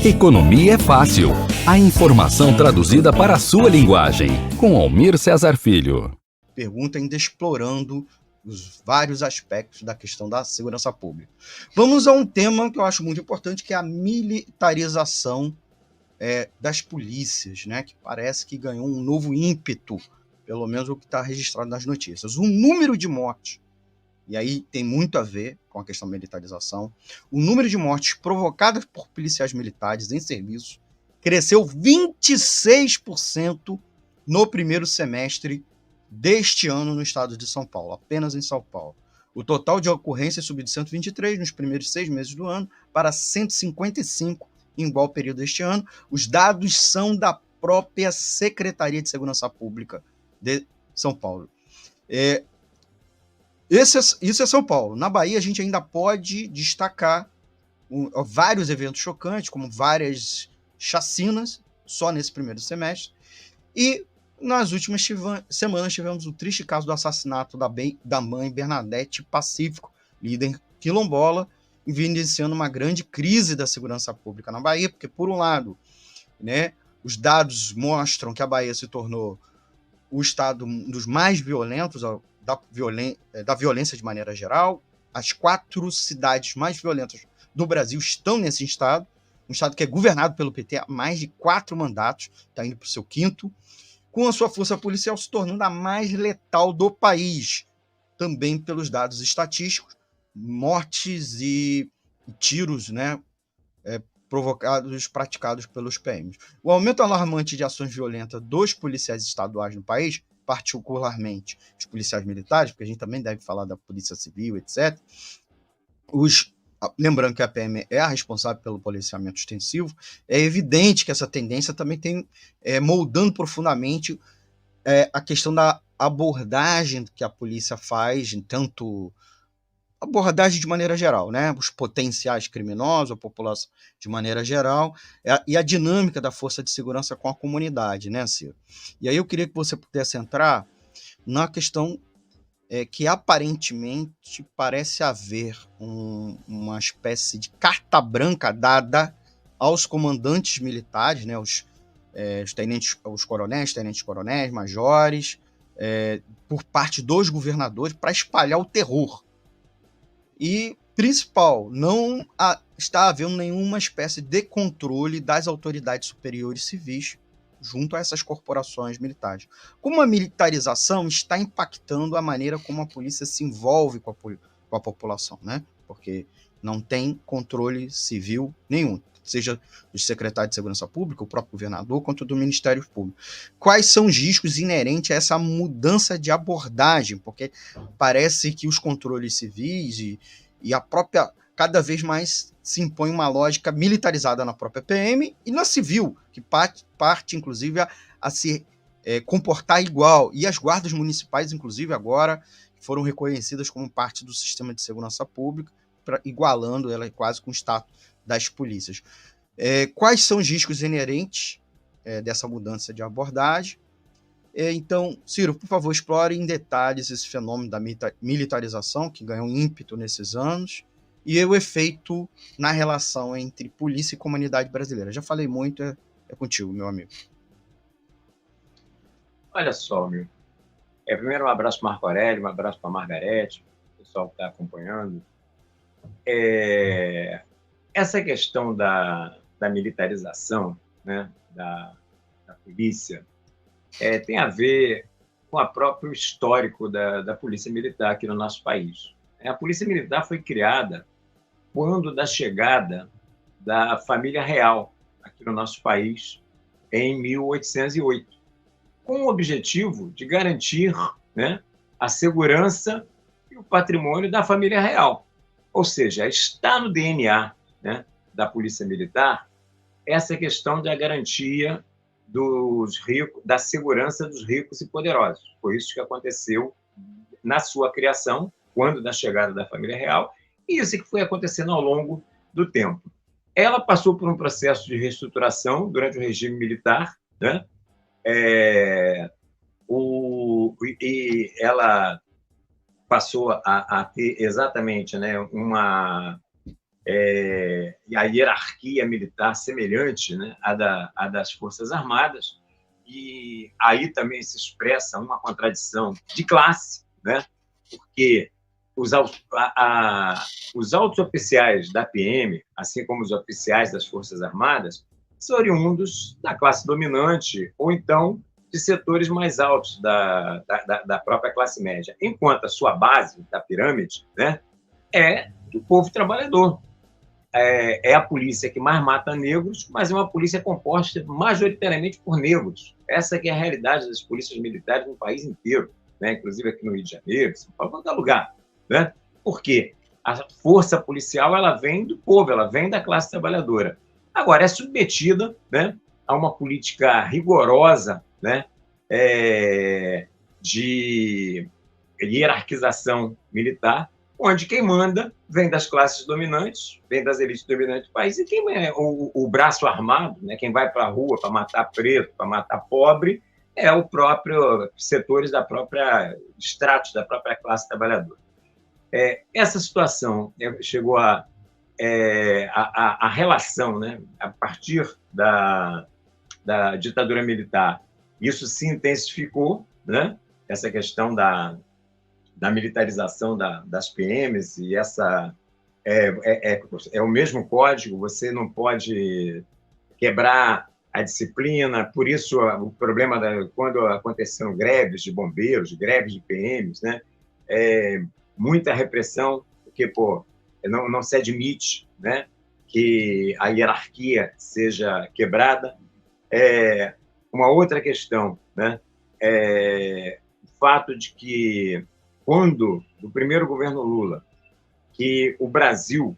Economia é fácil. A informação traduzida para a sua linguagem. Com Almir Cesar Filho. Pergunta ainda explorando os vários aspectos da questão da segurança pública. Vamos a um tema que eu acho muito importante, que é a militarização das polícias, né? Que parece que ganhou um novo ímpeto, pelo menos o que está registrado nas notícias. O número de mortes, e aí tem muito a ver com a questão da militarização, o número de mortes provocadas por policiais militares em serviço cresceu 26% no primeiro semestre deste ano no estado de São Paulo, apenas em São Paulo. O total de ocorrências subiu de 123 nos primeiros 6 meses do ano para 155 em igual período deste ano. Os dados são da própria Secretaria de Segurança Pública de São Paulo. Isso é São Paulo. Na Bahia, a gente ainda pode destacar vários eventos chocantes, como várias chacinas, só nesse primeiro semestre. E nas últimas semanas tivemos o triste caso do assassinato da mãe Bernadette Pacífico, líder quilombola, evidenciando uma grande crise da segurança pública na Bahia, porque, por um lado, né, os dados mostram que a Bahia se tornou o estado dos mais violentos da violência de maneira geral. As 4 cidades mais violentas do Brasil estão nesse estado, um estado que é governado pelo PT há mais de 4 mandatos, está indo para o seu 5º, com a sua força policial se tornando a mais letal do país, também pelos dados estatísticos, mortes e tiros, né, praticados pelos PMs. O aumento alarmante de ações violentas dos policiais estaduais no país, particularmente os policiais militares, porque a gente também deve falar da polícia civil, etc. Lembrando que a PM é a responsável pelo policiamento extensivo, é evidente que essa tendência também tem moldando profundamente a questão da abordagem que a polícia faz, tanto abordagem de maneira geral, né? Os potenciais criminosos, a população de maneira geral, e a dinâmica da força de segurança com a comunidade, né, Ciro? E aí eu queria que você pudesse entrar na questão que aparentemente parece haver uma espécie de carta branca dada aos comandantes militares, né, os coronéis, tenentes-coronéis, majores, por parte dos governadores, para espalhar o terror. E, principal, não está havendo nenhuma espécie de controle das autoridades superiores civis junto a essas corporações militares. Como a militarização está impactando a maneira como a polícia se envolve com a população, né? Porque não tem controle civil nenhum, seja do secretário de Segurança Pública, o próprio governador, quanto do Ministério Público. Quais são os riscos inerentes a essa mudança de abordagem? Porque parece que os controles civis e a própria, cada vez mais se impõe uma lógica militarizada na própria PM e na civil, que parte inclusive, a se comportar igual. E as guardas municipais, inclusive, agora foram reconhecidas como parte do sistema de segurança pública, igualando ela quase com o status das polícias. Quais são os riscos inerentes dessa mudança de abordagem? Então, Ciro, por favor, explore em detalhes esse fenômeno da militarização, que ganhou ímpeto nesses anos, e o efeito na relação entre polícia e comunidade brasileira. Já falei muito, é contigo, meu amigo. Olha só, meu. Primeiro, um abraço para o Marco Aurélio, um abraço para a Margarete, o pessoal que está acompanhando. Essa questão da militarização, né, da polícia, tem a ver com o próprio histórico da Polícia Militar aqui no nosso país. A Polícia Militar foi criada quando da chegada da família real aqui no nosso país, em 1808, com o objetivo de garantir, né, a segurança e o patrimônio da família real. Ou seja, está no DNA, né, da Polícia Militar essa questão da garantia dos ricos, da segurança dos ricos e poderosos. Foi isso que aconteceu na sua criação, quando da chegada da família real, e isso que foi acontecendo ao longo do tempo. Ela passou por um processo de reestruturação durante o regime militar, né? E ela passou a ter exatamente, né, uma e a hierarquia militar semelhante, né, à das Forças Armadas, e aí também se expressa uma contradição de classe, né, porque os altos oficiais da PM, assim como os oficiais das Forças Armadas, são oriundos da classe dominante ou então de setores mais altos da própria classe média, enquanto a sua base da pirâmide, né, é do povo trabalhador. É a polícia que mais mata negros, mas é uma polícia composta majoritariamente por negros. Essa que é a realidade das polícias militares no país inteiro, né? Inclusive aqui no Rio de Janeiro, São Paulo, em todo lugar, né? Por quê? A força policial ela vem do povo, ela vem da classe trabalhadora. Agora, é submetida, né, a uma política rigorosa, né, de hierarquização militar, onde quem manda vem das classes dominantes, vem das elites dominantes do país, e quem é o braço armado, né, quem vai para a rua para matar preto, para matar pobre, é o próprio setores da própria estratos da própria classe trabalhadora. Essa situação chegou a relação, né, a partir da ditadura militar, isso se intensificou, né, essa questão da militarização das PMs, e essa é o mesmo código, você não pode quebrar a disciplina, por isso o problema quando aconteceram greves de bombeiros, greves de PMs, né, muita repressão, porque não se admite, né, que a hierarquia seja quebrada. Uma outra questão, né, o fato de que, quando, no primeiro governo Lula, que o Brasil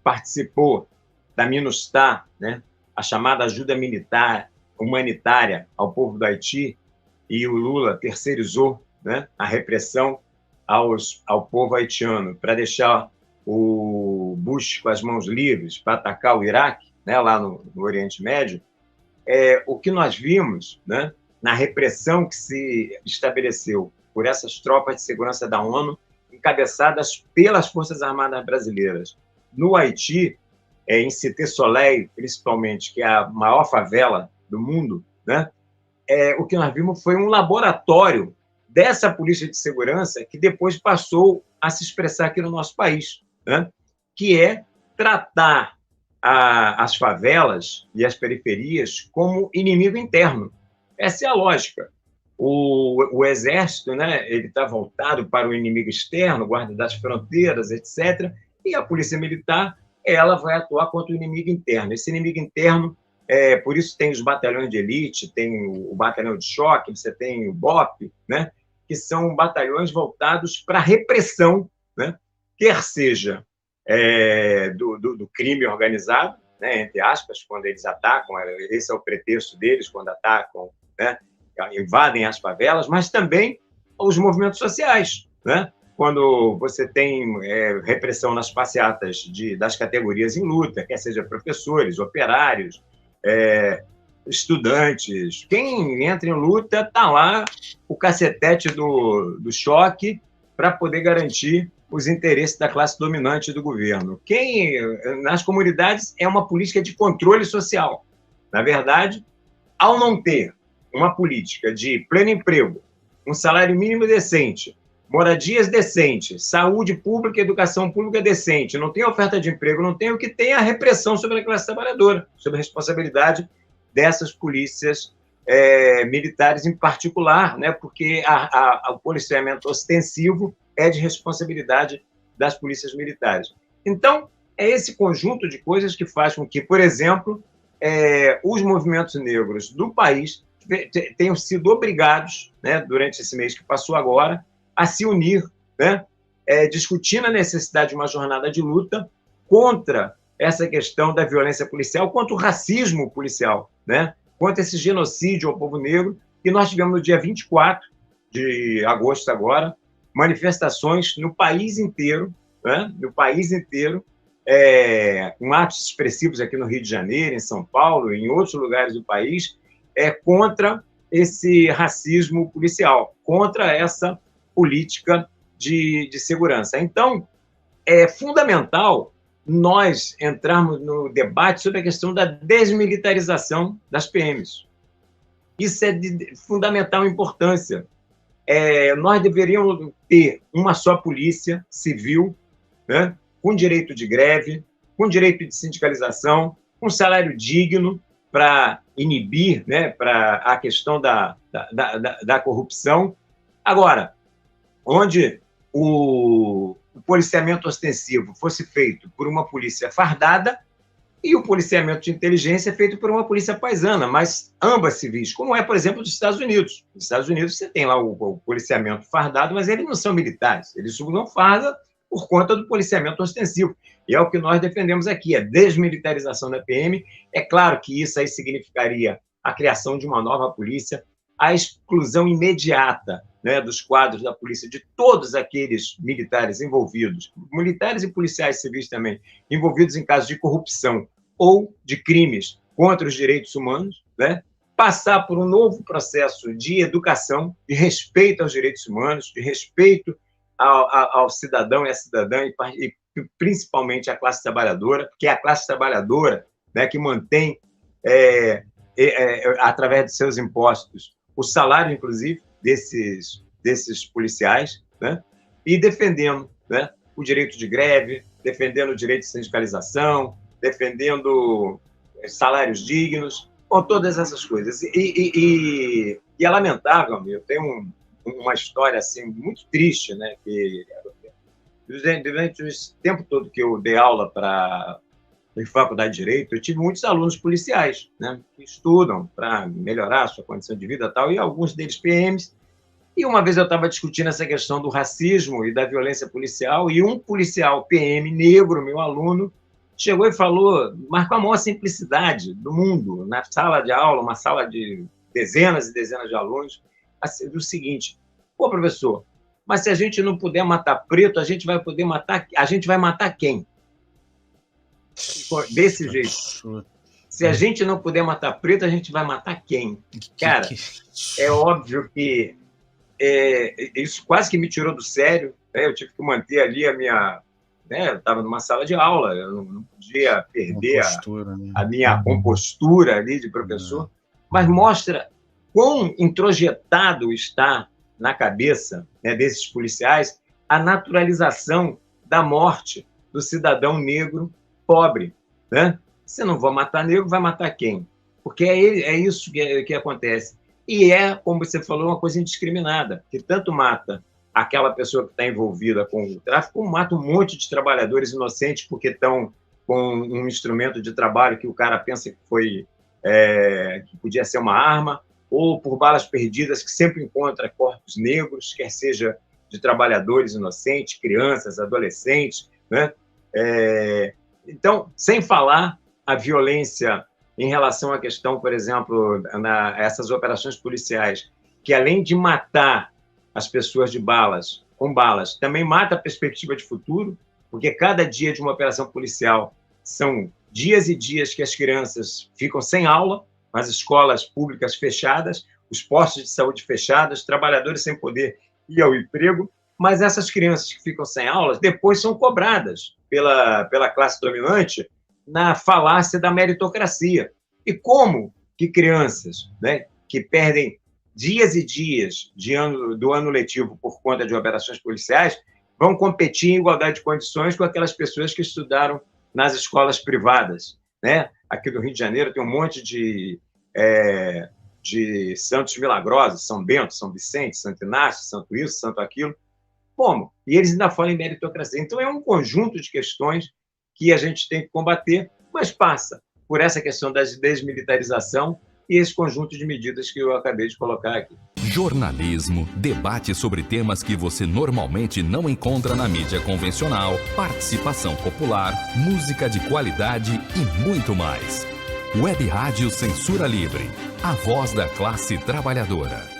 participou da MINUSTAH, né, a chamada ajuda militar humanitária ao povo do Haiti, e o Lula terceirizou, né, a repressão ao povo haitiano para deixar o Bush com as mãos livres para atacar o Iraque, né, lá no Oriente Médio, o que nós vimos, né, na repressão que se estabeleceu por essas tropas de segurança da ONU, encabeçadas pelas Forças Armadas brasileiras. No Haiti, em Cité Soleil, principalmente, que é a maior favela do mundo, né, o que nós vimos foi um laboratório dessa polícia de segurança que depois passou a se expressar aqui no nosso país, né, que é tratar as favelas e as periferias como inimigo interno. Essa é a lógica. O exército, né, ele está voltado para o inimigo externo, guarda das fronteiras, etc., e a polícia militar ela vai atuar contra o inimigo interno. Esse inimigo interno, por isso tem os batalhões de elite, tem o batalhão de choque, você tem o BOP, né, que são batalhões voltados para a repressão, né, quer seja do crime organizado, né, entre aspas, quando eles atacam, esse é o pretexto deles quando atacam, né, invadem as favelas, mas também os movimentos sociais, né? Quando você tem repressão nas passeatas das categorias em luta, quer seja professores, operários, estudantes, quem entra em luta está lá o cacetete do choque para poder garantir os interesses da classe dominante do governo. Nas comunidades, é uma política de controle social. Na verdade, ao não ter uma política de pleno emprego, um salário mínimo decente, moradias decentes, saúde pública, educação pública decente, não tem oferta de emprego, não tem o que tem a repressão sobre a classe trabalhadora, sobre a responsabilidade dessas polícias militares em particular, né, porque o policiamento ostensivo é de responsabilidade das polícias militares. Então, é esse conjunto de coisas que faz com que, por exemplo, os movimentos negros do país tenham sido obrigados, né, durante esse mês que passou agora, a se unir, né, discutindo a necessidade de uma jornada de luta contra essa questão da violência policial, contra o racismo policial, né, contra esse genocídio ao povo negro, que nós tivemos no dia 24 de agosto agora, manifestações no país inteiro, né, no país inteiro, com atos expressivos aqui no Rio de Janeiro, em São Paulo, em outros lugares do país, contra esse racismo policial, contra essa política de segurança. Então, é fundamental nós entrarmos no debate sobre a questão da desmilitarização das PMs. Isso é de fundamental importância. Nós deveríamos ter uma só polícia civil, né, com direito de greve, com direito de sindicalização, com salário digno para inibir, né, para a questão da corrupção. Agora, onde o policiamento ostensivo fosse feito por uma polícia fardada e o policiamento de inteligência feito por uma polícia paisana, mas ambas civis, como é, por exemplo, dos Estados Unidos. Nos Estados Unidos você tem lá o policiamento fardado, mas eles não são militares, eles usam farda por conta do policiamento ostensivo. E é o que nós defendemos aqui, a desmilitarização da PM. É claro que isso aí significaria a criação de uma nova polícia, a exclusão imediata, né, dos quadros da polícia, de todos aqueles militares envolvidos, militares e policiais civis também, envolvidos em casos de corrupção ou de crimes contra os direitos humanos, né, passar por um novo processo de educação, de respeito aos direitos humanos, de respeito ao cidadão e à cidadã, e principalmente à classe trabalhadora, porque é a classe trabalhadora, né, que mantém, através de seus impostos, o salário, inclusive, desses policiais, né, e defendendo, né, o direito de greve, defendendo o direito de sindicalização, defendendo salários dignos, com todas essas coisas. E é lamentável, eu tenho uma história assim, muito triste, né, que durante o tempo todo que eu dei aula em faculdade de Direito, eu tive muitos alunos policiais, né, que estudam para melhorar a sua condição de vida e tal, e alguns deles PMs. E uma vez eu estava discutindo essa questão do racismo e da violência policial, e um policial PM negro, meu aluno, chegou e falou, mas com a maior simplicidade do mundo, na sala de aula, uma sala de dezenas e dezenas de alunos, assim, do seguinte: pô, professor, mas se a gente não puder matar preto, a gente vai matar quem? Desse jeito. Se a gente não puder matar preto, a gente vai matar quem? Cara, é óbvio que isso quase que me tirou do sério, né? Eu tive que manter ali a minha... Né? Eu estava numa sala de aula, eu não podia perder a minha compostura ali de professor, mas mostra quão introjetado está na cabeça, né, desses policiais a naturalização da morte do cidadão negro pobre, né? Se não vai matar negro, vai matar quem? Porque é isso que acontece. E como você falou, uma coisa indiscriminada, que tanto mata aquela pessoa que está envolvida com o tráfico, como mata um monte de trabalhadores inocentes porque estão com um instrumento de trabalho que o cara pensa que que podia ser uma arma, ou por balas perdidas, que sempre encontra corpos negros, quer seja de trabalhadores inocentes, crianças, adolescentes, né? Então, sem falar a violência em relação à questão, por exemplo, essas operações policiais, que além de matar as pessoas com balas, também mata a perspectiva de futuro, porque cada dia de uma operação policial são dias e dias que as crianças ficam sem aula, as escolas públicas fechadas, os postos de saúde fechados, trabalhadores sem poder ir ao emprego, mas essas crianças que ficam sem aulas depois são cobradas pela classe dominante na falácia da meritocracia. E como que crianças, né, que perdem dias e dias do ano letivo por conta de operações policiais vão competir em igualdade de condições com aquelas pessoas que estudaram nas escolas privadas, né? Aqui do Rio de Janeiro tem um monte de santos milagrosos, São Bento, São Vicente, Santo Inácio, Santo isso, Santo aquilo. Como? E eles ainda falam em meritocracia. Então, é um conjunto de questões que a gente tem que combater, mas passa por essa questão da desmilitarização e esse conjunto de medidas que eu acabei de colocar aqui. Jornalismo, debate sobre temas que você normalmente não encontra na mídia convencional, participação popular, música de qualidade e muito mais. Web Rádio Censura Livre, a voz da classe trabalhadora.